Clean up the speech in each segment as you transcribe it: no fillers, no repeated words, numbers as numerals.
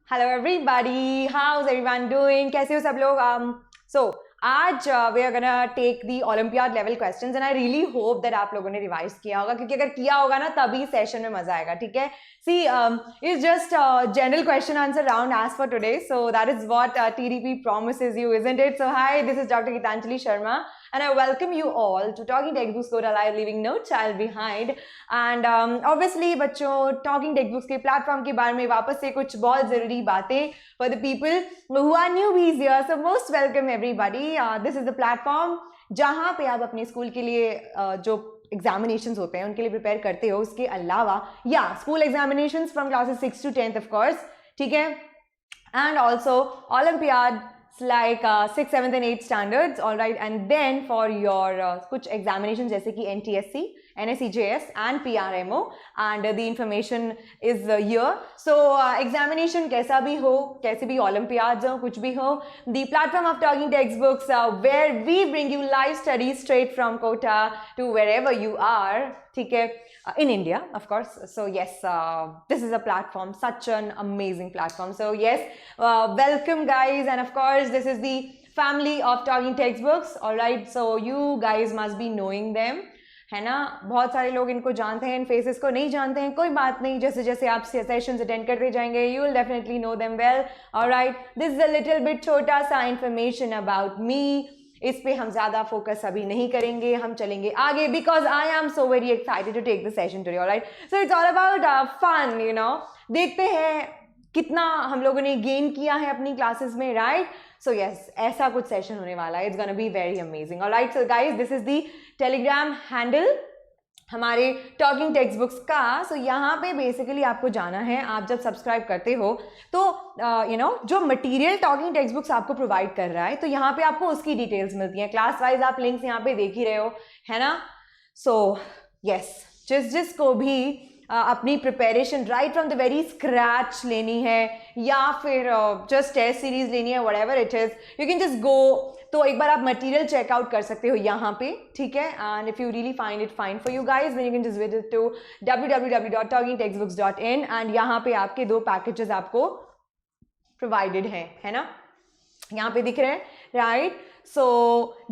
Hello everybody, how's everyone doing? कैसे हो सब लोग? So आज we are gonna take the Olympiad level questions and I really hope that आप लोगों ने रिवाइज किया होगा क्योंकि अगर किया होगा ना तभी सेशन में मजा आएगा, ठीक है? See, it's just a general question answer round as for today. So that is what TDP promises you, isn't it? So hi, this is Dr. Gitanjali Sharma and I welcome you all to Talking Textbooks Go Alive, leaving no child behind. And obviously बच्चों Talking Textbooks के platform के बारे में वापस से कुछ बहुत ज़रूरी बातें for the people who are newbies here. So most welcome everybody. This is the platform जहाँ पे आप अपने स्कूल के लिए जो एग्जामिनेशंस होते हैं उनके लिए प्रिपेयर करते हो, उसके अलावा या school examinations from classes 6 to 10th of course, ठीक है, and also Olympiad like 6th, 7th and 8th standards, all right, and then for your कुछ examinations जैसे कि NTSC, NSEJS and PRMO, and the information is here. So examination कैसा भी हो, कैसे भी Olympiads हो, कुछ भी हो, the platform of Talking Textbooks where we bring you live studies straight from Kota to wherever you are, ठीक है, in India, of course. So yes, this is a platform, such an amazing platform. So yes, welcome guys, and of course this is the family of Talking Textbooks, all right. So you guys must be knowing them, है ना? बहुत सारे लोग इनको जानते हैं, इन faces को नहीं जानते हैं, कोई बात नहीं, जैसे जैसे आप सेशंस अटेंड करते जाएंगे you will definitely know them well, all right. This is a little bit छोटा सा information about me. इस पे हम ज़्यादा फोकस अभी नहीं करेंगे, हम चलेंगे आगे because I am so very excited to take the session today, alright. So it's all about fun, you know. देखते हैं कितना हम लोगों ने गेन किया है अपनी क्लासेस में, राइट? सो यस, ऐसा कुछ सेशन होने वाला है. It's gonna be very amazing, alright. So guys, this is the Telegram handle हमारे टॉकिंग टेक्स्ट बुक्स का. सो यहाँ पे बेसिकली आपको जाना है, आप जब सब्सक्राइब करते हो तो यू नो जो मटेरियल टॉकिंग टेक्स्ट बुक्स आपको प्रोवाइड कर रहा है तो यहाँ पे आपको उसकी डिटेल्स मिलती हैं. क्लास वाइज आप लिंक्स यहाँ पे देख ही रहे हो, है ना? सो यस, जिसको भी अपनी preparation right from the very scratch लेनी है या फिर जस्ट टेस्ट सीरीज लेनी है, whatever it is, you can just go. तो एक बार आप मटेरियल चेकआउट कर सकते हो यहाँ पे, ठीक है. And if you really find it fine for you guys then you can just visit to www.talkingtextbooks.in and यहाँ पे आपके 2 पैकेजेस आपको प्रोवाइडेड हैं, है ना? यहाँ पे दिख रहे हैं, राइट? सो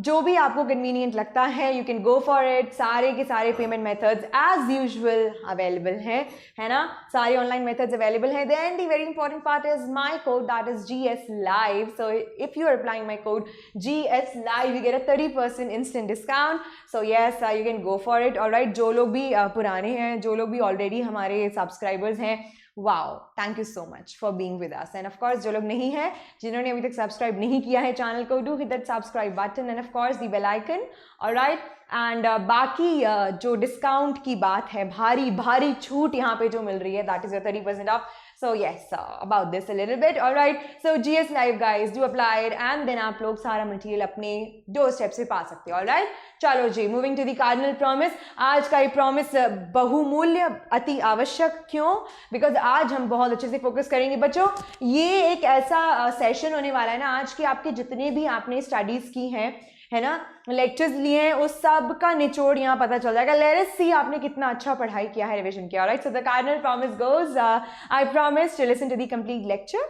जो भी आपको कन्वीनियंट लगता है you can go for it. सारे के सारे payment methods as usual available हैं, है ना? सारे ऑनलाइन मेथड्स अवेलेबल हैं. Then the very important part is my code, that is GS Live. So if you are applying my code GS Live, you get a 30% instant discount. So yes, you can go for it, alright. जो लोग भी पुराने हैं, जो लोग भी already हमारे subscribers हैं, wow, thank you so much for being with us. And of course जो लोग नहीं हैं, जिन्होंने अभी तक सब्सक्राइब नहीं किया है चैनल को, do hit that subscribe button and of course the bell icon, alright. And बाकी जो डिस्काउंट की बात है, भारी भारी छूट यहाँ पे जो मिल रही है, that is your 30% of. So yes, about this a little bit, all right. So GS Live guys, do apply it and then आप लोग सारा मटेरियल अपने डोरस्टेप से पा सकते हो, all right. चलो जी, moving to the cardinal promise. आज का ये प्रॉमिस बहुमूल्य, अति आवश्यक. क्यों? बिकॉज आज हम बहुत अच्छे से फोकस करेंगे बच्चों. ये एक ऐसा सेशन होने वाला है ना आज की, आपके जितने भी आपने स्टडीज की हैं, है ना, लेक्चर्स लिए हैं, उस सब का निचोड़ यहाँ पता चल जाएगा. लेट अस सी आपने कितना अच्छा पढ़ाई किया है, रिवीजन किया, right. So the cardinal promise goes, I promise to listen to the complete lecture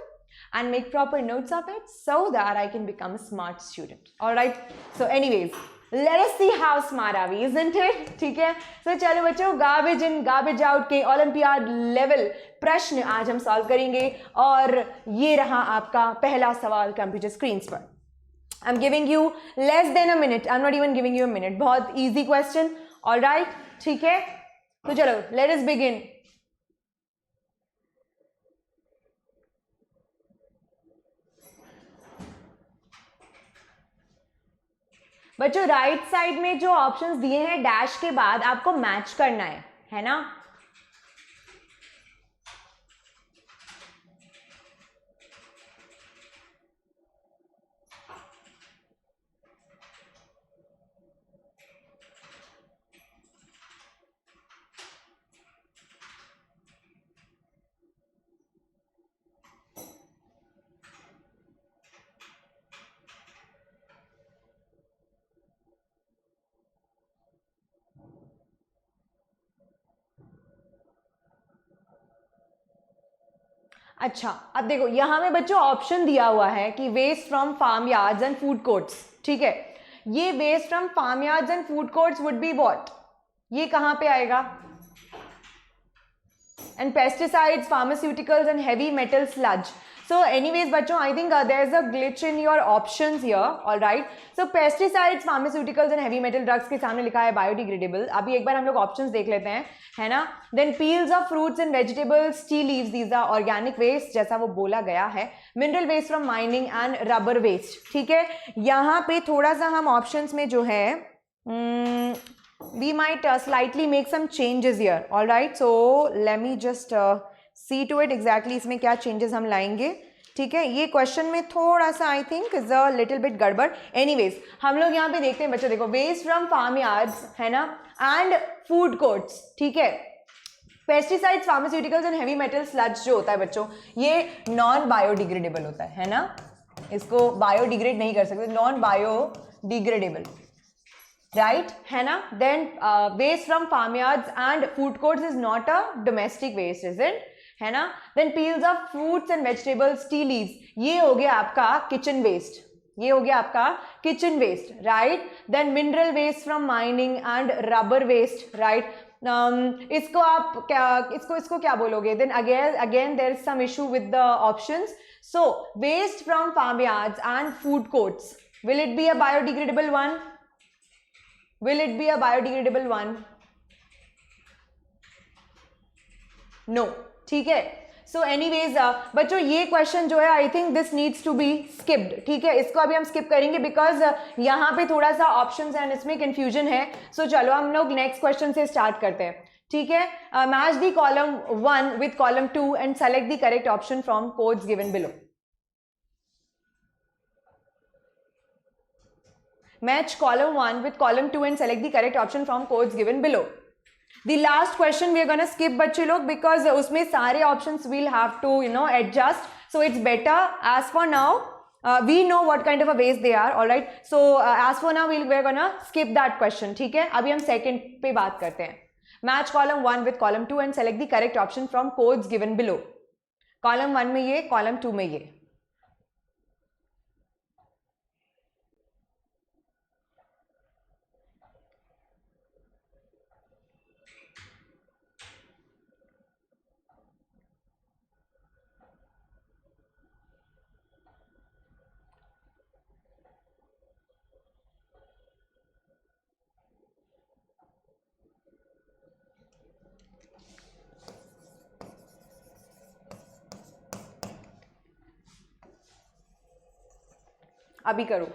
and make proper notes of it so that I can become a smart student, all right. So anyways, let us see how smart are we, isn't it? ठीक है. So चलो बच्चों, garbage in garbage out के olympiad level प्रश्न आज हम solve करेंगे और ये रहा आपका पहला सवाल कंप्यूटर स्क्रीन पर. I'm giving you less than a minute. I'm not even giving you a minute. बहुत easy question. All right? ठीक है? तो चलो, let us begin. बच्चों राइट साइड में जो ऑप्शंस दिए हैं डैश के बाद आपको मैच करना है ना? अच्छा, अब देखो यहाँ में बच्चों ऑप्शन दिया हुआ है कि waste from farm yards and food courts, ठीक है। ये waste from farm yards and food courts would be what, ये कहां पे आएगा? And pesticides, pharmaceuticals and heavy metal sludge. So anyways बच्चों, I think there's a glitch in your options here, all right. So pesticides, pharmaceuticals and heavy metal drugs के सामने लिखा है biodegradable. अभी एक बार हम लोग options देख लेते हैं, है ना. Then peels of fruits and vegetables, tea leaves, these are organic waste जैसा वो बोला गया है. Mineral waste from mining and rubber waste, ठीक है. यहाँ पे थोड़ा सा हम options में जो है we might slightly make some changes here, all right. So let me just see to it exactly इसमें क्या changes हम लाएंगे, ठीक है. ये क्वेश्चन में थोड़ा सा I think is a little bit गड़बड़. एनीवेज हम लोग यहाँ पे देखते हैं बच्चों, देखो वेस्ट फ्रॉम फार्म यार्ड्स है ना एंड फूड कोर्ट्स, ठीक है. Pesticides, pharmaceuticals and heavy metal sludge जो होता है बच्चों, ये नॉन बायोडिग्रेडेबल होता है ना. इसको बायोडिग्रेड नहीं कर सकते, नॉन बायोडिग्रेडेबल, राइट, है ना. Then waste from farm yards and food courts is not a domestic waste, is it, है ना. Then peels of fruits and vegetables, tea leaves, ये हो गया आपका किचन वेस्ट, ये हो गया आपका kitchen waste, right. Then mineral waste from mining and rubber waste, right. इसको आप क्या, इसको क्या बोलोगे? Then again there is some issue with the options. So waste from farm yards and food courts, will it be a biodegradable one? Will it be a biodegradable one? No, ठीक है. So anyways बच्चों ये question जो है I think this needs to be skipped, ठीक है. इसको अभी हम स्किप करेंगे बिकॉज यहाँ पे थोड़ा सा ऑप्शंस एंड इसमें कंफ्यूजन है. सो चलो हम लोग नेक्स्ट क्वेश्चन से स्टार्ट करते हैं, ठीक है. Match the column 1 with column 2 and select the correct option from codes given below. Match column 1 with column 2 and select the correct option from codes given below. The last question we are going to skip बच्चे लोग because उसमें सारे options we'll have to adjust. So it's better as for now we know what kind of a ways they are, all right. So as for now we're going to skip that question, ठीक है. अभी हम second पे बात करते हैं. Match column 1 with column 2 and select the correct option from codes given below. Column 1 में ये, column 2 में ये. अभी करो.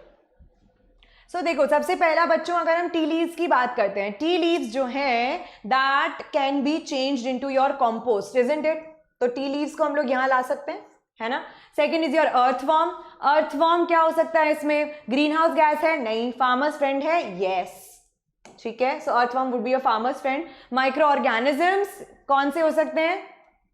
सो देखो सबसे पहला बच्चों अगर हम टी लीव्स की बात करते हैं, टी लीव्स जो हैं that can be changed into your compost, isn't it. तो टी लीव्स को हम लोग यहां ला सकते हैं, है ना. Second is your earthworm. Earthworm क्या हो सकता है इसमें? ग्रीन हाउस गैस है? नहीं. फार्मर्स फ्रेंड है? यस, ठीक है. So earthworm would be your farmers friend. Micro organisms कौन से हो सकते हैं?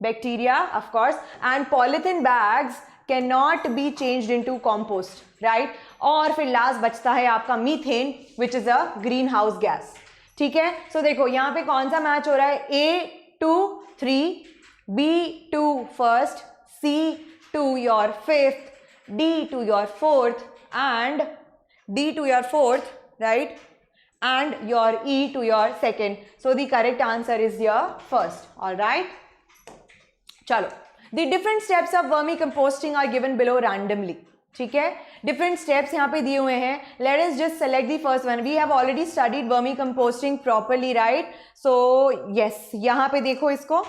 Bacteria of course. And polythene bags can not be changed into compost, right. और फिर लास्ट बचता है आपका methane which is a greenhouse gas, ठीक है. सो देखो यहां पे कौन सा मैच हो रहा है? A to 3, B to first, C to your fifth, D to your fourth and D to your fourth, right, and your E to your second. So the correct answer is your first, all right. चलो, the different steps of vermicomposting are given below randomly, ठीक है. Different steps यहाँ पे दिए हुए हैं. Let us just select the first one. We have already studied vermicomposting properly, right. So yes, यहाँ पे देखो इसको,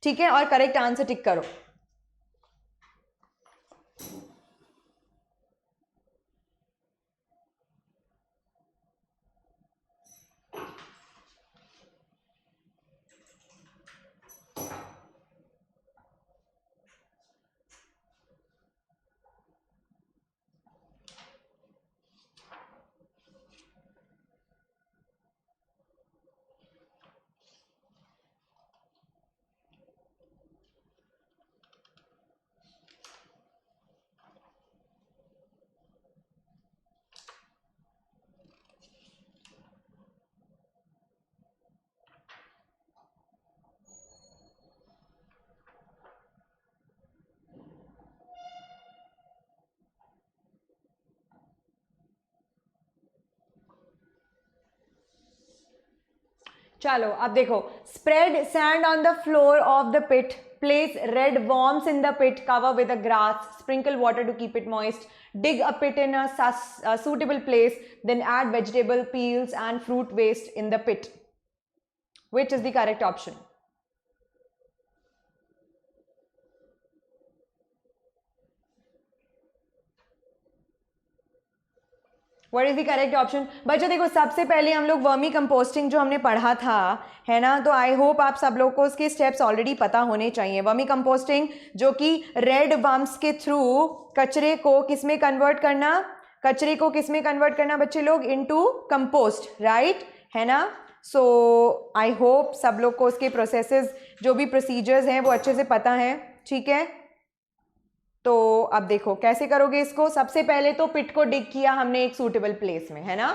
ठीक है, और करेक्ट आंसर टिक करो. चलो अब देखो, spread sand on the floor of the pit, place red worms in the pit, cover with a grass, sprinkle water to keep it moist, dig a pit in a suitable place, then add vegetable peels and fruit waste in the pit. Which is the correct option? What is the correct option? बच्चों देखो, सबसे पहले हम लोग vermi composting जो हमने पढ़ा था, है ना, तो आई होप आप सब लोग को उसके स्टेप्स ऑलरेडी पता होने चाहिए. वर्मी कंपोस्टिंग जो कि रेड वर्म्स के थ्रू कचरे को किस में कन्वर्ट करना, कचरे को किस में कन्वर्ट करना बच्चे लोग, इनटू कंपोस्ट, राइट, है ना. सो आई होप सब लोग को उसके प्रोसेसेस जो भी प्रोसीजर्स हैं वो अच्छे से पता है. ठीक है, तो अब देखो कैसे करोगे इसको. सबसे पहले तो पिट को डिग किया हमने एक सूटेबल प्लेस में, है ना.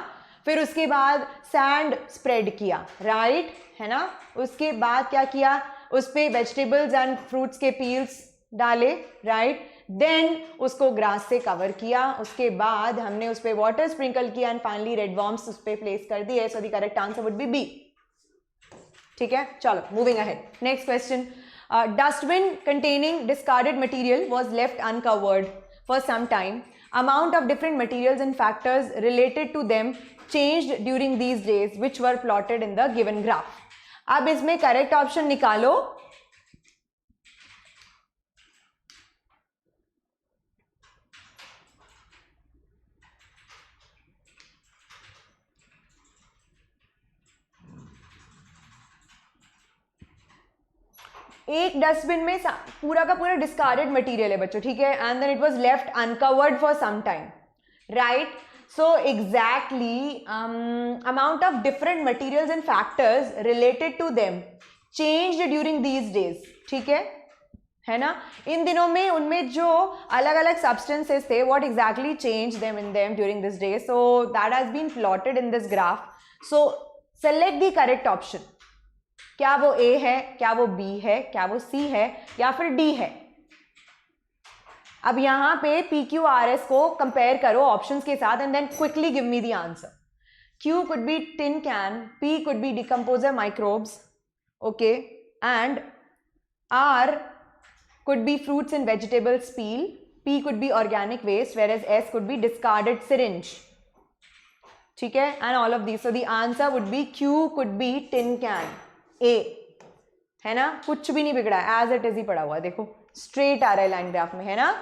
फिर उसके बाद सैंड स्प्रेड किया, राइट, है ना. उसके बाद क्या किया, उस पर वेजिटेबल्स एंड फ्रूट्स के पील्स डाले, राइट. देन उसको ग्रास से कवर किया. उसके बाद हमने उस पर वाटर स्प्रिंकल किया एंड फाइनली रेड वर्म्स उस पर प्लेस कर दिए. So the correct answer would be B. ठीक है, चलो moving ahead. Next question. Dustbin containing discarded material was left uncovered for some time. Amount of different materials and factors related to them changed during these days, which were plotted in the given graph. अब इसमें correct option निकालो. एक dustbin में पूरा का पूरा discarded material है बच्चों, ठीक है, and then it was left uncovered for some time, right. So exactly amount of different materials and factors related to them changed during these days. ठीक है ना. इन दिनों में उनमें जो अलग अलग सब्सटेंसेस थे, what exactly change them in them during this day. So that has been plotted in this graph. So select the correct option. क्या वो ए है, क्या वो बी है, क्या वो सी है, या फिर डी है. अब यहां पे पी क्यू आर एस को कंपेयर करो ऑप्शंस के साथ and then quickly give me the answer. Q could be tin can, P could be decomposer microbes, okay, and R could be fruits and vegetables peel, P could be organic waste, whereas S could be discarded syringe. ठीक है, and all of these. So the answer would be Q could be tin can, A, है ना. कुछ भी नहीं बिगड़ा है, as it is he पड़ा हुआ है, देखो स्ट्रेट आ रहा है लाइन ग्राफ में, है ना.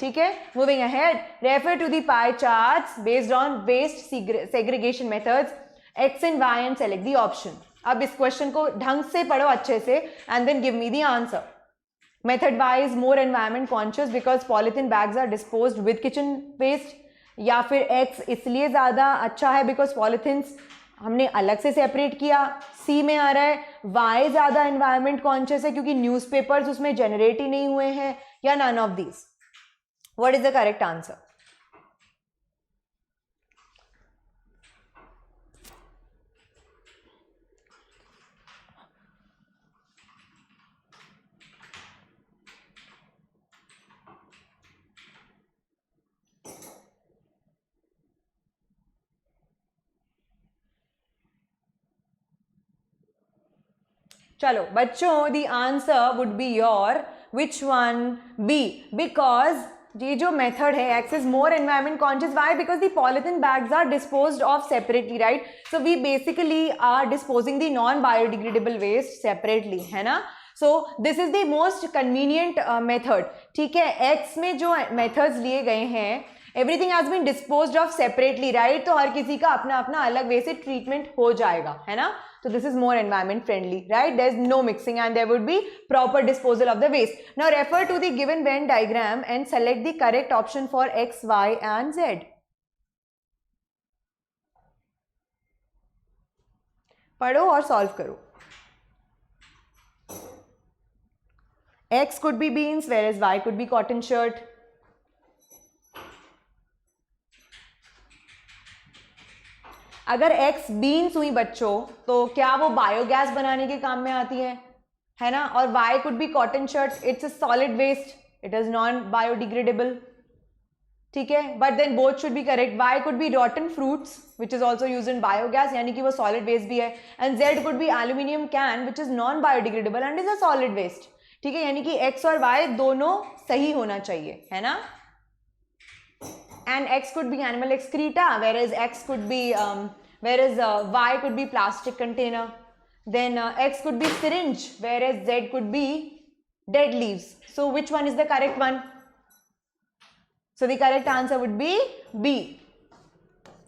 ठीक है, moving ahead. Refer to the pie charts based on waste segregation methods X and Y and select the option. अब इस क्वेश्चन को ढंग से पढ़ो अच्छे से and then give me the answer. Method Y is more environment conscious because polythene bags are disposed with kitchen waste, या फिर एक्स इसलिए ज्यादा अच्छा है बिकॉज पॉलिथीन्स हमने अलग से सेपरेट किया. सी में आ रहा है वाई ज्यादा एनवायरमेंट कॉन्शियस है क्योंकि न्यूज़पेपर्स उसमें जनरेट ही नहीं हुए हैं, या none of these. What is the correct answer? चलो बच्चों, the answer would be your which one, B. Because ये जो मेथड है X is more environment conscious. Why? Because the polythene bags are disposed of separately, right. So we basically are disposing the non biodegradable waste separately, है ना. So this is the most convenient method. ठीक है, X में जो methods लिए गए हैं everything has been disposed of separately, right. तो हर किसी का अपना अपना अलग वे से ट्रीटमेंट हो जाएगा, है ना. So this is more environment friendly, right? There is no mixing and there would be proper disposal of the waste. Now refer to the given Venn diagram and select the correct option for X, Y and Z. पढ़ो और solve करो. X could be beans, whereas Y could be cotton shirt. अगर X beans हुई बच्चों तो क्या वो biogas बनाने के काम में आती है ना. और Y could be cotton shirt, it's a solid waste, it is non biodegradable. ठीक है, but then both should be correct. Y could be rotten fruits which is also use in biogas, यानी कि वो सॉलिड वेस्ट भी है. And Z could be aluminium can which is non biodegradable and is a solid waste. ठीक है, यानी कि x और वाई दोनों सही होना चाहिए, है ना. And x could be animal excreta, whereas x could be whereas y could be plastic container. Then x could be syringe, whereas z could be dead leaves. So which one is the correct one? So the correct answer would be B.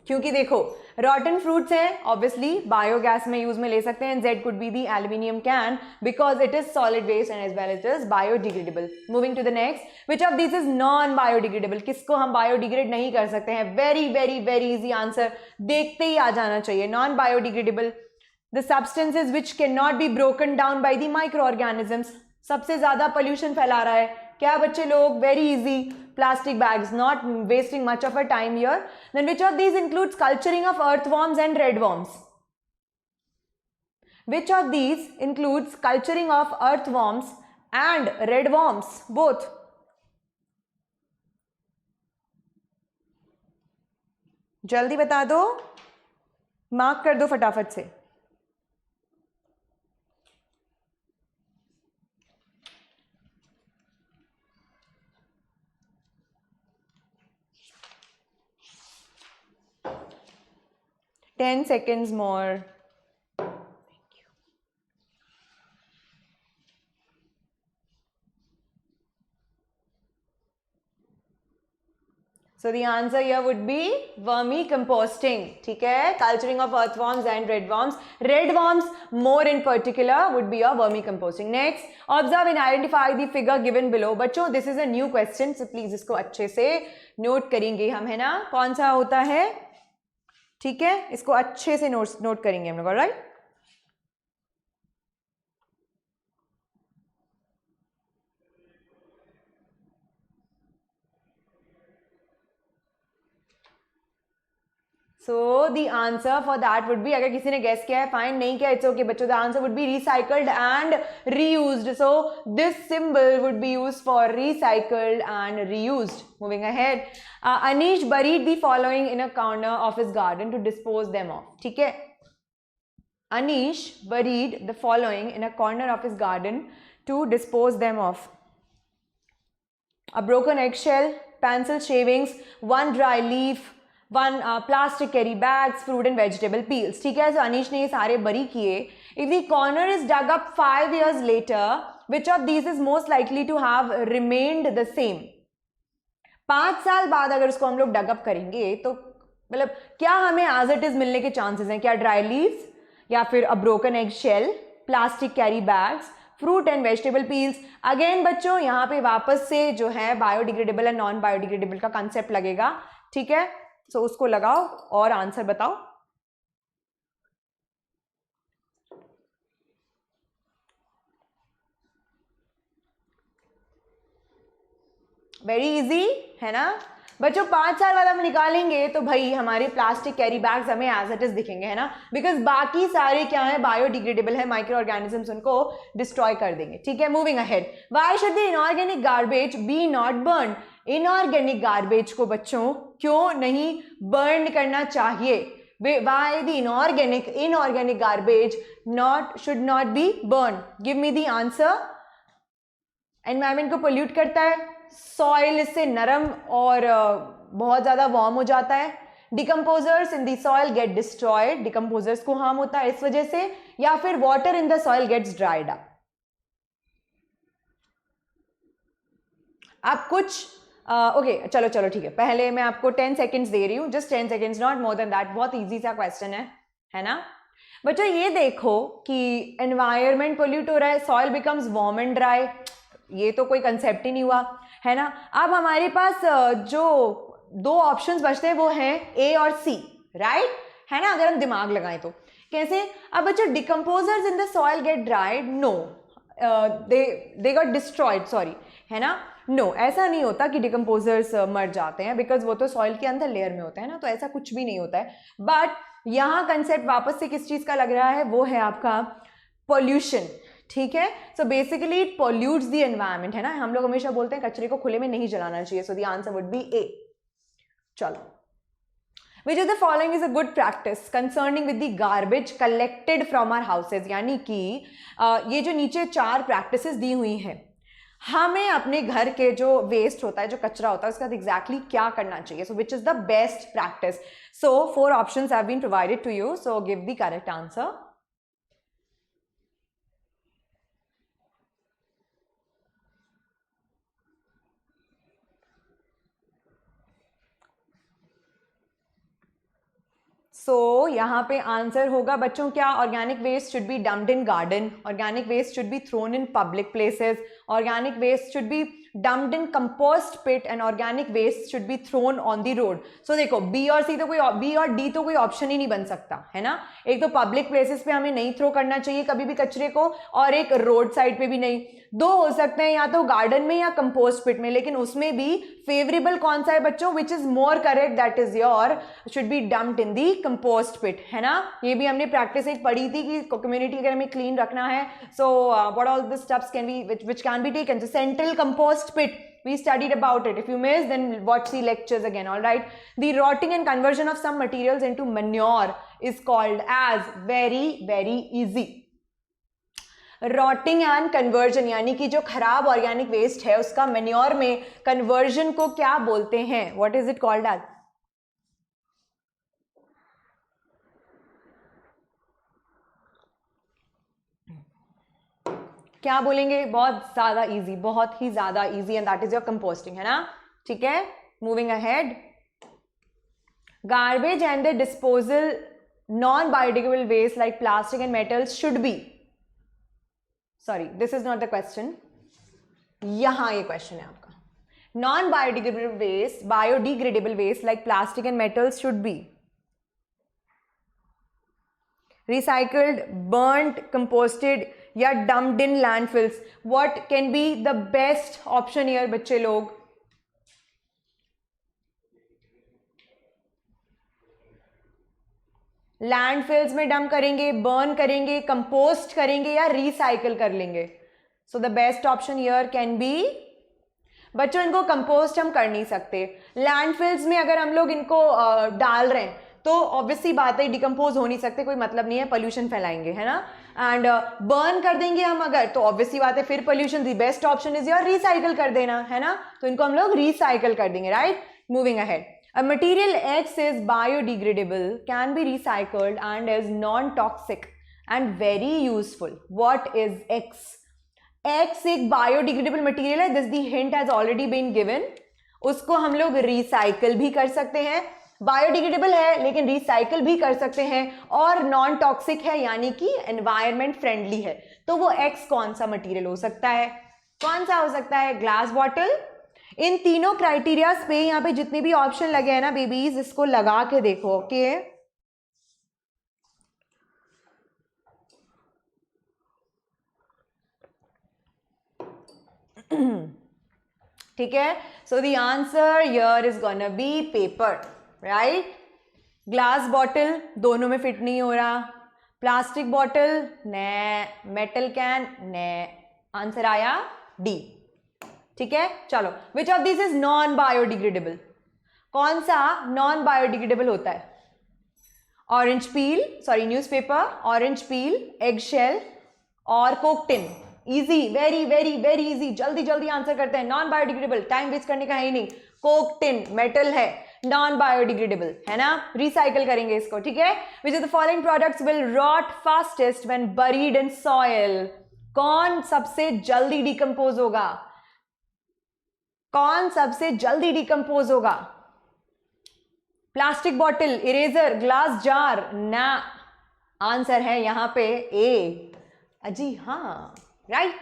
क्योंकि देखो rotten fruits है, obviously biogas में use में ले सकते हैं. Z could be the aluminium can because it is solid waste and as well it is biodegradable. Moving to the next, which of this is non biodegradable. किसको हम biodegrade नहीं कर सकते हैं? Very very very easy answer, देखते ही आ जाना चाहिए. Non biodegradable the substances which can not be broken down by the micro organisms. सबसे ज्यादा पोल्यूशन फैला रहा है क्या बच्चे लोग? Very easy, plastic bags. Not wasting much of our time here. Then which of these includes culturing of earthworms and redworms? Which of these includes culturing of earthworms and redworms both? जल्दी बता दो, mark कर दो फटाफट से. Ten seconds more. Thank you. So the answer here would be vermicomposting. ठीक है, culturing of earthworms and redworms. Redworms more in particular would be a vermicomposting. Next, observe and identify the figure given below. बच्चों this is a new question, so please इसको अच्छे से note करेंगे हम, है ना. कौन सा होता है? ठीक है, इसको अच्छे से नोट करेंगे हम लोग. Alright, so the answer for that would be, अगर किसी ने गेस किया है फाइन, नहीं किया इट्स ओके बच्चों, the answer would B recycled and reused. So this symbol would be used for recycled and reused. Moving ahead, Anish buried the following in a corner of his garden to dispose them of. ठीक है, Anish buried the following in a corner of his garden to dispose them of: a broken eggshell, pencil shavings, one dry leaf, one plastic carry bags, fruit and vegetable peels. ठीक है, so Anish ने ये सारे बरी किए. If the corner is dug up 5 years later, which of these is most likely to have remained the same? 5 साल बाद अगर उसको हम लोग डगअप करेंगे तो मतलब क्या हमें एज इट इज मिलने के चांसेस हैं? क्या ड्राई लीव्स, या फिर a broken egg shell, plastic carry bags, fruit and vegetable peels? Again बच्चों यहाँ पे वापस से जो है बायोडिग्रेडेबल एंड नॉन बायोडिग्रेडेबल का कंसेप्ट लगेगा. ठीक है, सो उसको लगाओ और आंसर बताओ. वेरी इजी है ना बच्चों. 5 साल बाद हम निकालेंगे तो भाई हमारे प्लास्टिक कैरी बैग्स हमें एज इट इज दिखेंगे, है ना, बिकॉज बाकी सारे क्या है? बायोडिग्रेडेबल है, माइक्रो ऑर्गेनिजम्स उनको डिस्ट्रॉय कर देंगे. ठीक है, moving ahead, why should the inorganic garbage be not burn? Inorganic garbage को बच्चों क्यों नहीं बर्न करना चाहिए? Why the inorganic garbage should not be burned? Give me the answer. Environment को पोल्यूट करता है, सॉइल इससे नरम और बहुत ज़्यादा वार्म हो जाता है, decomposers in the soil get destroyed, decomposers को हार्म होता है इस वजह से, या फिर water in the soil gets dried up. आप कुछ ओके चलो ठीक है, पहले मैं आपको 10 सेकेंड्स दे रही हूँ, just 10 seconds, not more than that. बहुत ईजी सा क्वेश्चन है ना बच्चों. ये देखो कि एनवायरमेंट पोल्यूट हो रहा है, soil becomes warm and dry, ये तो कोई कंसेप्ट ही नहीं हुआ, है ना. अब हमारे पास जो 2 ऑप्शंस बचते हैं वो हैं ए और सी, राइट, है ना. अगर हम दिमाग लगाएं तो कैसे? अब बच्चों decomposers in the soil get dried, no, they got destroyed, sorry, है ना. नो, ऐसा नहीं होता कि डिकम्पोजर्स मर जाते हैं, बिकॉज वो तो सॉइल के अंदर लेयर में होता है ना, तो ऐसा कुछ भी नहीं होता है. बट यहाँ कंसेप्ट वापस से किस चीज का लग रहा है? वो है आपका पोल्यूशन. ठीक है, so basically it pollutes the environment, है ना. हम लोग हमेशा बोलते हैं कचरे को खुले में नहीं जलाना चाहिए, so the answer would be A. चलो, which of the following is a good practice concerning with the garbage collected from our houses? यानी कि ये जो नीचे 4 प्रैक्टिसेस दी हुई हैं, हमें अपने घर के जो वेस्ट होता है, जो कचरा होता है, उसका एग्जैक्टली क्या करना चाहिए. So which is the best practice? So 4 options have been provided to you, so give the correct answer. So यहाँ पे आंसर होगा बच्चों क्या? Organic waste should be dumped in garden, organic waste should be thrown in public places, organic waste should be dumped in compost pit and organic waste should be thrown on the road. So देखो B और सी तो कोई, B और D तो कोई option ही नहीं बन सकता है ना. एक तो पब्लिक प्लेसेस पे हमें नहीं थ्रो करना चाहिए कभी भी कचरे को, और एक रोड साइड पे भी नहीं. 2 हो सकते हैं, या तो गार्डन में या कंपोस्ट पिट में, लेकिन उसमें भी फेवरेबल कौन सा है बच्चों? Which is more correct, that is your should be dumped in the compost pit, है ना. ये भी हमने प्रैक्टिस एक पढ़ी थी कि कम्युनिटी अगर हमें क्लीन रखना है, so what all the steps can be which can be taken. So central compost pit, we studied about it. If you missed, then watch the lectures again. All right. The rotting and conversion of some materials into manure is called as very very easy. Rotting and conversion, यानी कि जो खराब organic waste है उसका manure में conversion को क्या बोलते हैं? What is it called as? क्या बोलेंगे? बहुत ज्यादा इजी, बहुत ही ज्यादा easy, and that is your composting, है ना. ठीक है, moving ahead. Garbage and the disposal non biodegradable waste like plastic and metals should be, sorry this is not the question, यहां ये क्वेश्चन है आपका. Non biodegradable waste, biodegradable waste like plastic and metals should be recycled, burnt, composted या dumped in landfills. What can be the best option here बच्चे लोग? Landfills में dump करेंगे, burn करेंगे, कंपोस्ट करेंगे या रिसाइकल कर लेंगे? So the best option here can be, बच्चों इनको कंपोस्ट हम कर नहीं सकते. लैंडफिल्स में अगर हम लोग इनको डाल रहे हैं तो ऑब्वियसली बात है डिकम्पोज हो नहीं सकते, कोई मतलब नहीं है, पोल्यूशन फैलाएंगे, है ना. एंड बर्न कर देंगे हम अगर, तो ऑब्वियसली बात है फिर pollution. The best option is your recycle कर देना, है ना. तो इनको हम लोग रिसाइकल कर देंगे, right. Moving ahead. A material X is biodegradable, can be recycled and is non-toxic and very useful. What is X? X एक biodegradable material है. This the hint has already been given. उसको हम लोग recycle भी कर सकते हैं, biodegradable है लेकिन रिसाइकल भी कर सकते हैं, और नॉन टॉक्सिक है यानी कि एनवायरमेंट फ्रेंडली है. तो वो एक्स कौन सा मटेरियल हो सकता है? कौन सा हो सकता है? Glass bottle. इन तीनों क्राइटेरियाज पे यहाँ पे जितने भी ऑप्शन लगे हैं ना बेबीज, इसको लगा के देखो. ओके ठीक है. So the answer here is gonna be paper, right. Glass bottle दोनों में फिट नहीं हो रहा, प्लास्टिक बॉटल ने, मेटल कैन ने. आंसर आया डी. ठीक है, चलो. Which of this is non biodegradable? कौन सा नॉन बायोडिग्रेडेबल होता है? Orange peel, sorry newspaper, orange peel, egg shell और coke tin. Easy, very very very easy. जल्दी जल्दी आंसर करते हैं. नॉन बायोडिग्रेडेबल, टाइम वेस्ट करने का है ही नहीं. कोकटिन मेटल है, नॉन बायोडिग्रेडेबल, है ना. रिसाइकल करेंगे इसको, ठीक है. Which of the following products will rot fastest when buried in soil? कौन सबसे जल्दी डिकम्पोज होगा? कौन सबसे जल्दी डिकम्पोज होगा? Plastic bottle, eraser, glass jar ना. आंसर है यहां पे ए. अजी हाँ, राइट.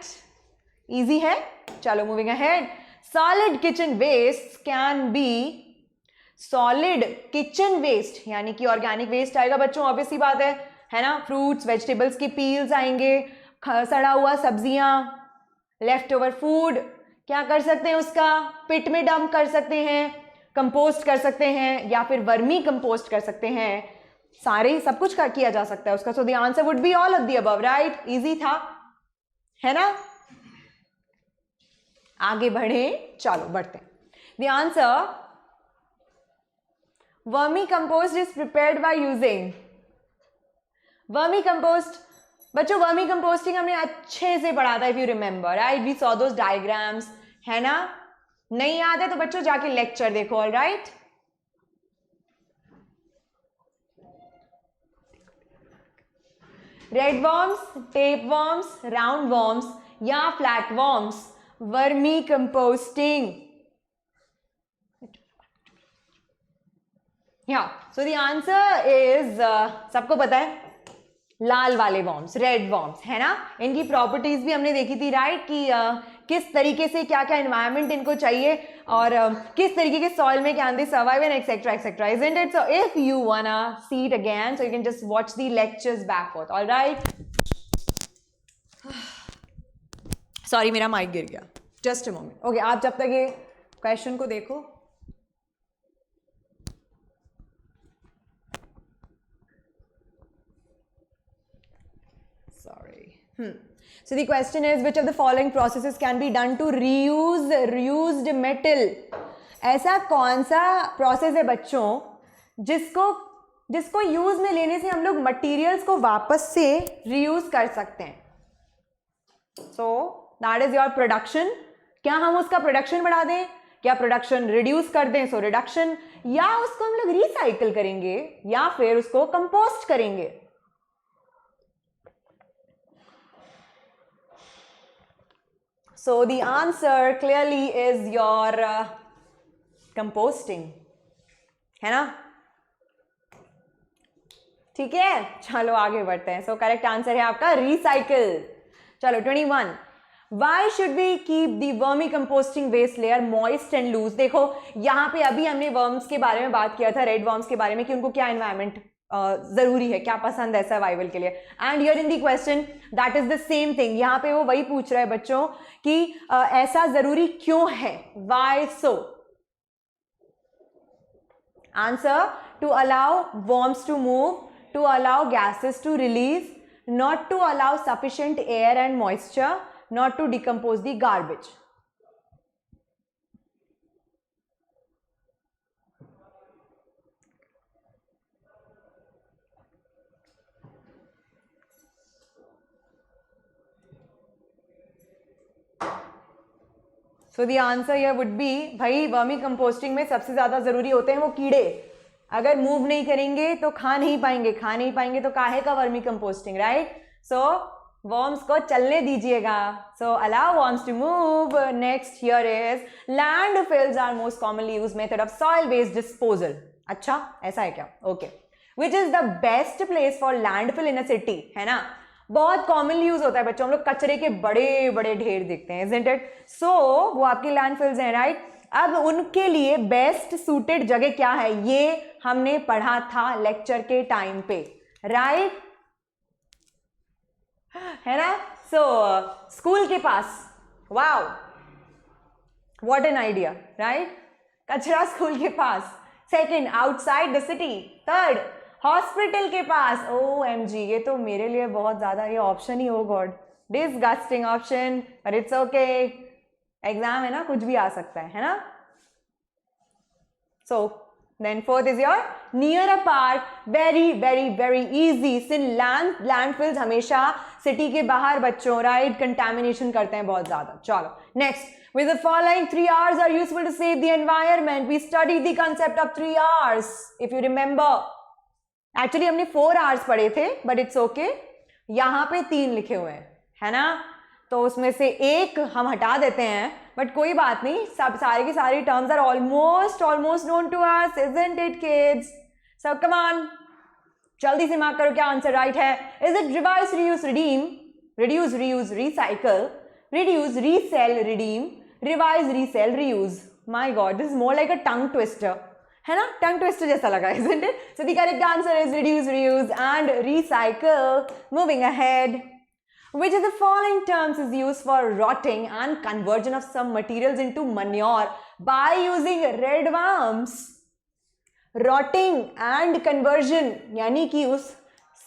इजी है. चलो moving ahead. Solid kitchen waste can be, solid kitchen waste यानी कि ऑर्गेनिक वेस्ट आएगा बच्चों, ऑब्वियसली बात है ना. फ्रूट्स वेजिटेबल्स की पील्स आएंगे, सड़ा हुआ सब्जियां, लेफ्ट ओवर फूड. क्या कर सकते हैं उसका? पिट में डंप कर सकते हैं, कंपोस्ट कर सकते हैं या फिर वर्मी कंपोस्ट कर सकते हैं. सारे सब कुछ किया जा सकता है उसका. So the answer would be all of the above, right. Easy था, है ना. आगे बढ़े, चलो बढ़ते हैं. The answer vermicompost is prepared by using vermicompost. बच्चों वर्मी कंपोस्टिंग हमने अच्छे से पढ़ा था, if you remember, right? We saw those diagrams, है ना? नहीं याद है तो बच्चों जाके लेक्चर देखो. All right, red worms, tape worms, round worms या फ्लैट वर्म्स, वर्मी कंपोस्टिंग. या सो द आंसर इज, सबको पता है, लाल वाले वर्म्स, रेड वर्म्स, है ना? इनकी प्रॉपर्टीज भी हमने देखी थी, राइट? कि किस तरीके से क्या क्या एनवायरनमेंट इनको चाहिए और किस तरीके के सॉइल में can they survive and etcetera etcetera, isn't it? So if you वांना see it again, so you can just watch the lectures backward. All right, sorry मेरा माइक गिर गया, जस्ट अ मोमेंट. ओके, आप जब तक ये question को देखो. So the question is, which of the following processes can be done to reuse reused metal? ऐसा कौन सा प्रोसेस है बच्चों जिसको यूज में लेने से हम लोग मटेरियल्स को वापस से रीयूज कर सकते हैं? So that is your production. क्या हम उसका प्रोडक्शन बढ़ा दें, क्या प्रोडक्शन रिड्यूस कर दें, सो रिडक्शन, या उसको हम लोग रिसाइकल करेंगे या फिर उसको कंपोस्ट करेंगे? So the answer clearly is your composting, है ना? ठीक है, चलो आगे बढ़ते हैं. सो करेक्ट आंसर है आपका रिसाइकल. चलो 21. Why should we keep the vermi composting waste layer moist and loose? देखो यहाँ पे अभी हमने वर्म्स के बारे में बात किया था, रेड वर्म्स के बारे में, कि उनको क्या एनवायरमेंट जरूरी है, क्या पसंद है सर्वाइवल के लिए. And here in the question that is the same thing. यहाँ पे वो वही पूछ रहा है बच्चों कि ऐसा जरूरी क्यों है, why so? Answer, to allow worms to move, to allow gases to release, not to allow sufficient air and moisture, not to decompose the garbage. So the answer ये वुड बी, भाई वर्मी कंपोस्टिंग में सबसे ज्यादा जरूरी होते हैं वो कीड़े. अगर मूव नहीं करेंगे तो खा नहीं पाएंगे तो काहे का vermicomposting, right? So worms को चलने दीजिएगा. So allow worms to move. Next here is, landfills are most commonly used method of soil waste disposal. अच्छा, ऐसा है क्या? Okay. Which is the best place for landfill in a city, है ना? बहुत कॉमनली यूज होता है बच्चों, हम लोग कचरे के बड़े बड़े ढेर देखते हैं, isn't it? So वो आपकी लैंडफिल्स हैं, राइट? अब उनके लिए बेस्ट सूटेड जगह क्या है, ये हमने पढ़ा था लेक्चर के टाइम पे, राइट? है ना? सो स्कूल के पास, wow, what an idea, right? कचरा स्कूल के पास. Second, outside the city. Third, hospital के पास. OMG, ये तो मेरे लिए बहुत ज्यादा, ये ऑप्शन ही, oh god, disgusting option, but it's okay. Exam है ना, कुछ भी आ सकता है ना? So then fourth is your near a park. Very very very easy. Since landfills हमेशा सिटी के बाहर बच्चों, राइट, कंटेमिनेशन करते हैं बहुत ज्यादा. चलो next. With the following 3 hours are useful to save the environment. We studied the concept of 3 hours, if you remember. Actually हमने 4 hours पढ़े थे, but it's okay. यहाँ पे 3 लिखे हुए हैं, है ना? तो उसमें से एक हम हटा देते हैं, but कोई बात नहीं, सब सारे की सारी terms are almost known to us, isn't it kids? So come on, जल्दी से मार्क करो क्या आंसर राइट है. Is it revise, reuse, redeem, reduce, reuse, recycle, reduce, resell, redeem, revise, resell, reuse? My God, this is more like a tongue twister, है ना? Tongue twister जैसा लगा, isn't it? So the correct answer is reduce, reuse, and recycle. Moving ahead, which of the following terms is used for rotting and conversion of some materials into manure by using red worms? Rotting and conversion यानी कि उस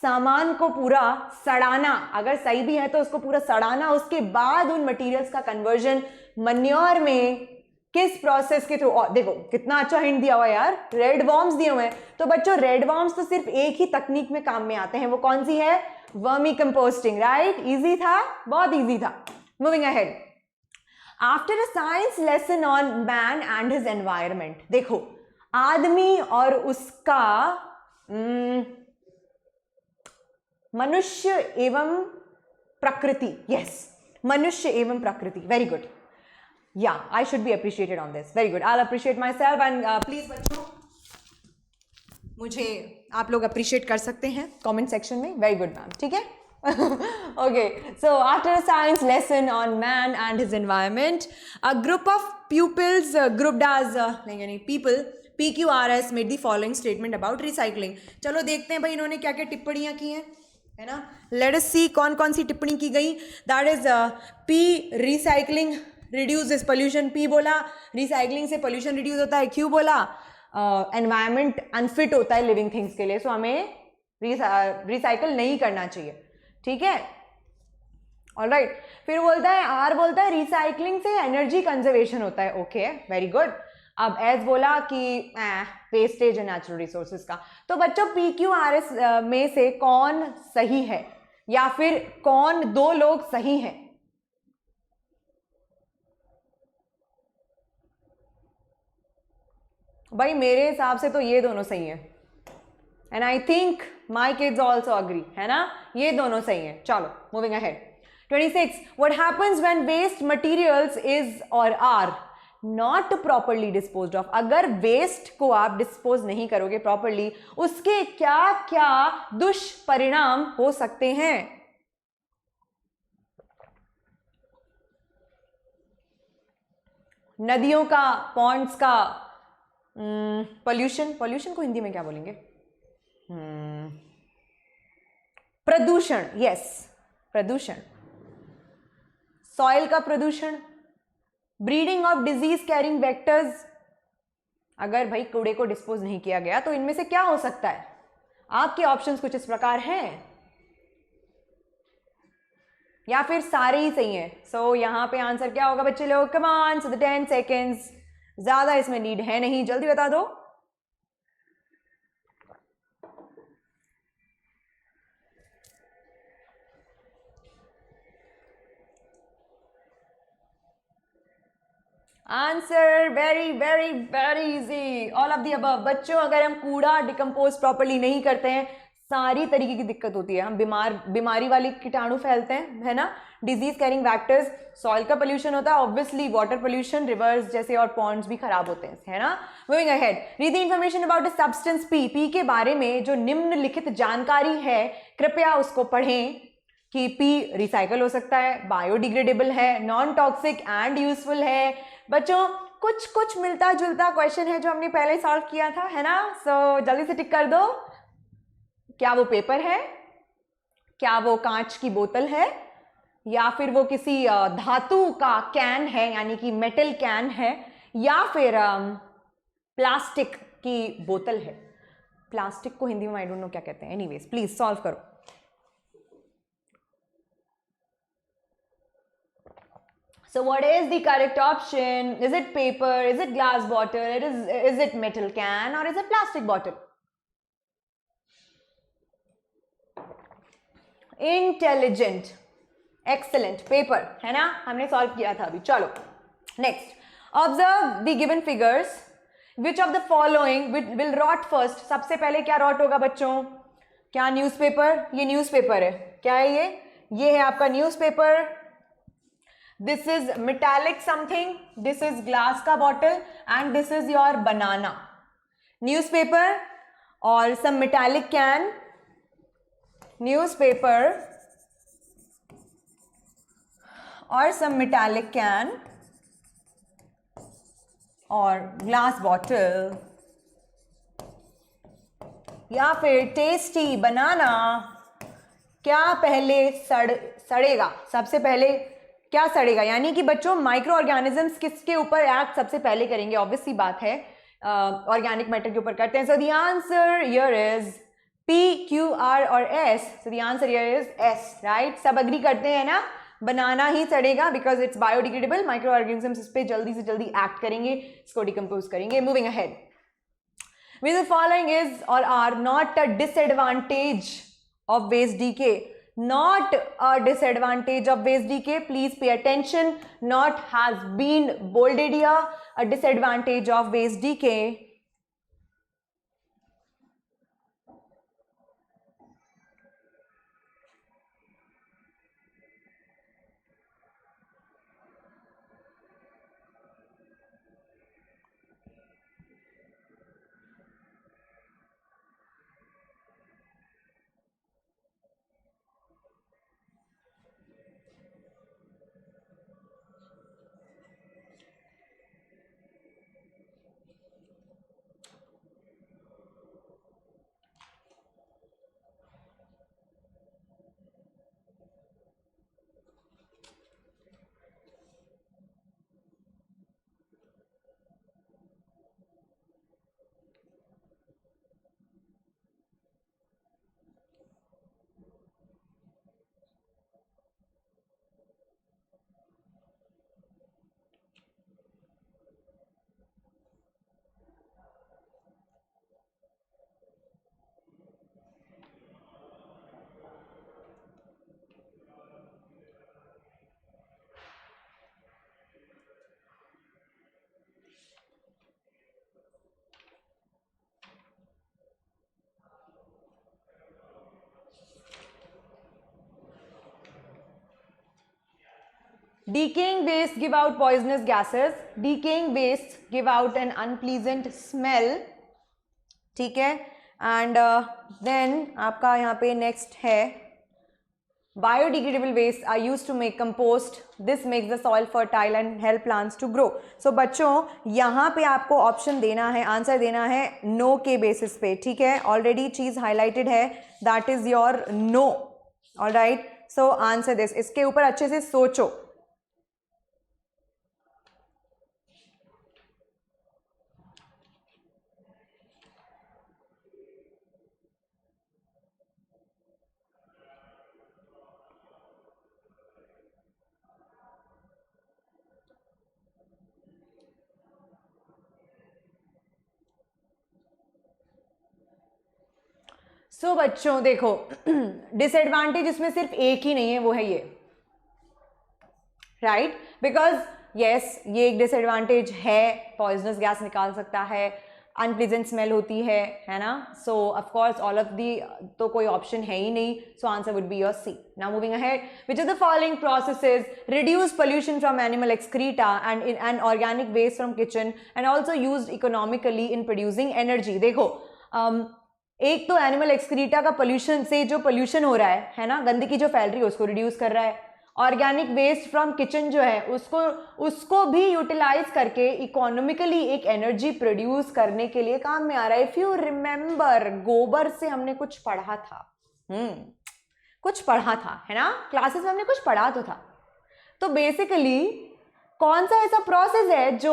सामान को पूरा सड़ाना, अगर सही भी है तो उसको पूरा सड़ाना, उसके बाद उन मटेरियल्स का कन्वर्जन मन्योर में किस प्रोसेस के थ्रू, देखो कितना अच्छा हिंट दिया हुआ यार, रेड वॉर्म्स दिए हुए हैं। तो बच्चों रेड वॉर्म्स तो सिर्फ एक ही तकनीक में काम में आते हैं, वो कौन सी है? Vermi composting, right? इजी था, बहुत इजी था। Moving ahead, after a science lesson on man and his environment, देखो आदमी और उसका मनुष्य एवं प्रकृति, यस, मनुष्य एवं प्रकृति, वेरी गुड, या I should be appreciated on this, very good, I appreciate my self and please बच्चों मुझे आप लोग अप्रिशिएट कर सकते हैं कमेंट सेक्शन में, वेरी गुड मैम, ठीक है। Okay, so after a science lesson on man and his environment, a group of pupils grouped as people PQRS made the following statement about recycling. चलो देखते हैं भाई इन्होंने क्या क्या टिप्पणियां की हैं, है ना। Let us see कौन कौन सी टिप्पणी की गई। That is P, recycling reduces pollution, P बोला recycling से pollution reduce होता है, Q बोला environment unfit होता है living things के लिए, so हमें रिसाइकल नहीं करना चाहिए, ठीक है। ऑलराइट, फिर बोलता है आर, बोलता है रिसाइकलिंग से एनर्जी कंजर्वेशन होता है, ओके वेरी गुड। अब एस बोला कि वेस्टेज है नेचुरल रिसोर्सेज का। तो बच्चों PQRS में से कौन सही है या फिर कौन दो लोग सही हैं? भाई मेरे हिसाब से तो ये दोनों सही है, and I think my kids also agree, है ना, ये दोनों सही है। चलो moving ahead, 26, what happens when waste materials is और are not properly disposed of, अगर वेस्ट को आप डिस्पोज नहीं करोगे प्रॉपरली, उसके क्या क्या दुष्परिणाम हो सकते हैं? नदियों का, पॉन्ड्स का पोल्यूशन, पोल्यूशन को हिंदी में क्या बोलेंगे? प्रदूषण, यस प्रदूषण, सॉइल का प्रदूषण, breeding of disease carrying vectors, अगर भाई कूड़े को डिस्पोज नहीं किया गया तो इनमें से क्या हो सकता है? आपके ऑप्शंस कुछ इस प्रकार हैं या फिर सारे ही सही हैं। सो यहां पे आंसर क्या होगा बच्चे लोग? Come on, so the 10 seconds, ज्यादा इसमें नीड है नहीं, जल्दी बता दो। Answer very very very easy, all of the above. बच्चों अगर हम कूड़ा डिकम्पोज प्रॉपरली नहीं करते हैं, सारी तरीके की दिक्कत होती है, हम बीमारी वाली कीटाणु फैलते हैं, है ना, डिजीज कैरिंग वैक्टर्स, सॉइल का पोल्यूशन होता है, ऑब्वियसली वाटर पोल्यूशन, रिवर्स जैसे और पॉन्ड्स भी खराब होते हैं, है ना। Moving ahead, read the information about the substance P, P के बारे में जो निम्नलिखित जानकारी है कृपया उसको पढ़ें कि पी रिसाइकल हो सकता है, बायोडिग्रेडेबल है, नॉन टॉक्सिक एंड यूजफुल है। बच्चों कुछ कुछ मिलता जुलता क्वेश्चन है जो हमने पहले सॉल्व किया था, है ना। सो जल्दी से टिक कर दो। क्या वो पेपर है, क्या वो कांच की बोतल है, या फिर वो किसी धातु का कैन है यानी कि मेटल कैन है, या फिर प्लास्टिक की बोतल है। प्लास्टिक को हिंदी में आई डोंट नो क्या कहते हैं, एनीवेज प्लीज सॉल्व करो। So what is the correct option? Is it paper? Is it glass bottle? Is it metal can or is it plastic bottle? Intelligent, excellent, paper, है ना, हमने solve किया था अभी। चलो next, observe the given figures, which of the following will rot first. सबसे पहले क्या रॉट होगा बच्चों? क्या न्यूज़पेपर? ये न्यूज़पेपर है, क्या है ये है आपका newspaper. This is metallic something, this is glass का bottle and this is your banana. Newspaper और सम मेटालिक कैन, न्यूज़पेपर और सम मेटालिक कैन और ग्लास बॉटल, या फिर टेस्टी बनाना। क्या पहले सड़ेगा? सबसे पहले क्या सड़ेगा? यानी कि बच्चों माइक्रो ऑर्गेनिजम्स किसके ऊपर एक्ट सबसे पहले करेंगे? ऑब्वियस सी बात है ऑर्गेनिक मैटर के ऊपर करते हैं। सो the answer here is P, Q, R और S। So the answer here is S, right? सब अग्री करते हैं ना? बनाना ही चढ़ेगा because it's biodegradable. Micro organisms इस पे जल्दी से जल्दी एक्ट करेंगे, इसको डिकम्पोज करेंगे. Moving ahead, which the following is or are not a disadvantage of waste decay. Not a disadvantage of waste decay. Please pay attention. Not has been bolded here. A disadvantage of waste decay. Decaying waste give out poisonous gases. Decaying waste give out an unpleasant smell. ठीक है. And then आपका यहाँ पे next है biodegradable waste are used to make compost. This makes the soil fertile and help plants to grow. So बच्चों यहाँ पे आपको ऑप्शन देना है, आंसर देना है नो के बेसिस पे. ठीक है, ऑलरेडी चीज हाईलाइटेड है, that is your no. Alright, so answer this. इसके ऊपर अच्छे से सोचो. सो बच्चों देखो, डिसएडवांटेज इसमें सिर्फ एक ही नहीं है, वो है ये, राइट. बिकॉज यस, ये एक डिसएडवांटेज है, पॉइजनस गैस निकाल सकता है, अनप्लीजेंट स्मेल होती है ना. So of course all of the तो कोई ऑप्शन है ही नहीं. So answer would be your C. Now moving ahead, which are the following processes reduce pollution from animal excreta and organic waste from kitchen and also used economically in producing energy. देखो, एक तो animal excreta का pollution से जो pollution हो रहा है ना, गंदगी जो फैल रही है उसको रिड्यूस कर रहा है. ऑर्गेनिक वेस्ट फ्रॉम किचन जो है उसको भी यूटिलाइज करके इकोनॉमिकली एक एनर्जी प्रोड्यूस करने के लिए काम में आ रहा है. इफ यू रिमेंबर, गोबर से हमने कुछ पढ़ा था, कुछ पढ़ा था, है ना, क्लासेस में हमने कुछ पढ़ा तो था. तो बेसिकली कौन सा ऐसा प्रोसेस है जो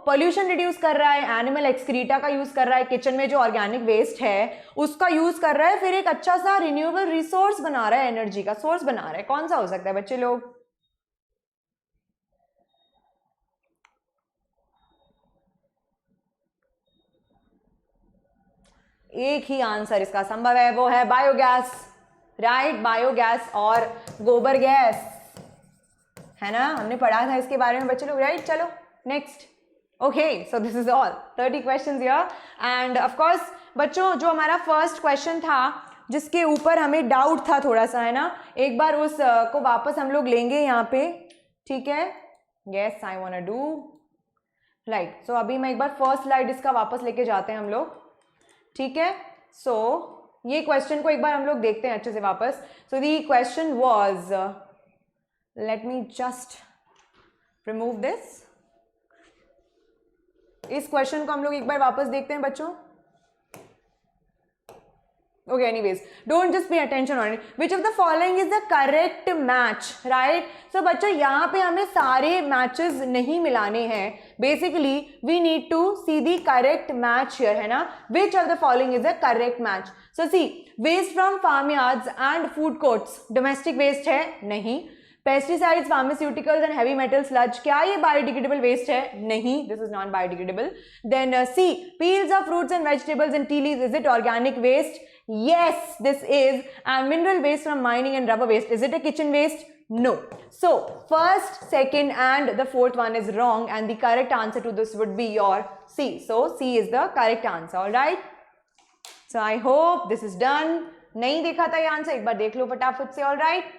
पोल्यूशन रिड्यूस कर रहा है, एनिमल एक्सक्रीटा का यूज कर रहा है, किचन में जो ऑर्गेनिक वेस्ट है उसका यूज कर रहा है, फिर एक अच्छा सा रिन्यूएबल रिसोर्स बना रहा है, एनर्जी का सोर्स बना रहा है. कौन सा हो सकता है बच्चे लोग? एक ही आंसर इसका संभव है, वो है बायोगैस. राइट, बायोगैस और गोबर गैस, है ना, हमने पढ़ा था इसके बारे में बच्चे लोग. राइट, चलो next. Okay, so this is all 30 questions here. And of course बच्चों, जो हमारा फर्स्ट क्वेश्चन था जिसके ऊपर हमें डाउट था थोड़ा सा, है ना, एक बार उस को वापस हम लोग लेंगे यहाँ पे. ठीक है, yes I want to do right. So अभी मैं एक बार फर्स्ट स्लाइड इसका वापस लेके जाते हैं हम लोग. ठीक है, सो ये क्वेश्चन को एक बार हम लोग देखते हैं अच्छे से वापस. So the question was, let me just remove this. इस क्वेश्चन को हम लोग एक बार वापस देखते हैं बच्चों. Okay, anyways, don't just pay attention on it. Which of the following is the correct match, right? So बच्चों यहाँ पे हमें सारे matches नहीं मिलाने हैं. Basically, we need to see the correct match here, है ना? Which of the following is the correct match? So see, waste from farmyards and food courts, domestic waste है? नहीं. Pesticides, pharmaceuticals and heavy metal sludge, क्या ये biodegradable waste है? नहीं, this is not biodegradable. Then C, peels of fruits and vegetables and tea leaves, is it organic waste? Yes, this is. And mineral waste from mining and rubber waste, is it a kitchen waste? No. So first, second and the fourth one is wrong and the correct answer to this would be your C. So C is the correct answer. All right. So I hope this is done. नहीं देखा था ये answer, एक बार देख लो फटाफट से. All right.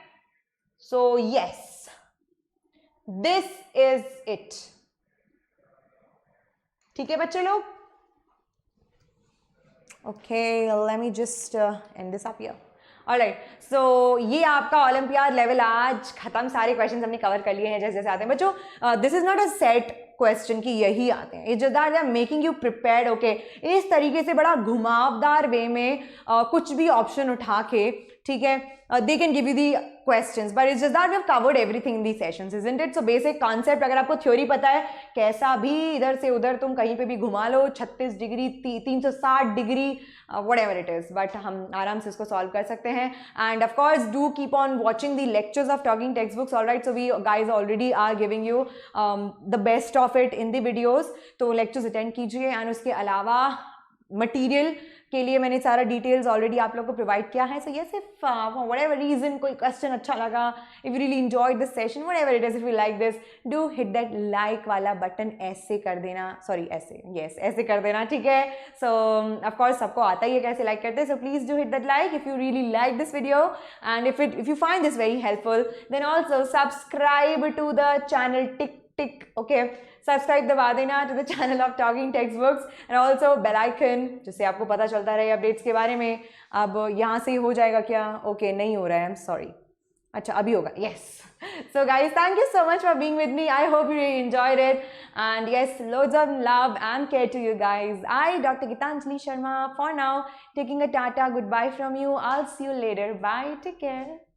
So yes, this is it. ठीक है बच्चे लोग? Okay, let me just end this up here. Alright, so ये आपका ओलंपियाड लेवल आज खत्म. सारे क्वेश्चंस हमने कवर कर लिए हैं जैसे जैसे आते हैं बच्चों. This is not a set question की यही आते हैं. It's just that they are making you prepared. Okay, इस तरीके से बड़ा घुमावदार वे में कुछ भी ऑप्शन उठा के, ठीक है, they can give you the questions, but it's just that we have covered everything in these sessions, isn't it? So basic concept, अगर आपको थ्योरी पता है, कैसा भी इधर से उधर तुम कहीं पे भी घुमा लो, 36 degree, 360 degree, whatever it is, but हम आराम से इसको सॉल्व कर सकते हैं. And of course, do keep on watching the lectures of Talking Textbooks. All right, so we guys already are giving you the best of it in the videos. तो lectures attend कीजिए. And उसके अलावा material के लिए मैंने सारा details already आप लोग को प्रोवाइड किया है. So yes, if whatever reason कोई क्वेश्चन अच्छा लगा, if you really enjoyed this session, whatever it is, if you like this, do hit that like वाला बटन. ऐसे कर देना, सॉरी ऐसे, यस ऐसे कर देना, ठीक है. सो ऑफ कोर्स सबको आता ही है कैसे लाइक करते हैं. So please do hit that like if you really like this video, and if you find this very helpful, then also subscribe to the channel. Tick okay, subscribe दबा देना to the channel of talking text books, and also bell icon, जिससे आपको पता चलता रहे updates के बारे में. अब यहाँ से हो जाएगा क्या? ओके, नहीं हो रहा है, आई एम सॉरी. अच्छा अभी होगा. Yes, so guys, thank you so much for being with me. I hope you enjoyed it, and yes, loads of love and care to you guys. I, Dr. Gitanjali Sharma, for now taking a tata goodbye from you. I'll see you later. Bye, take care.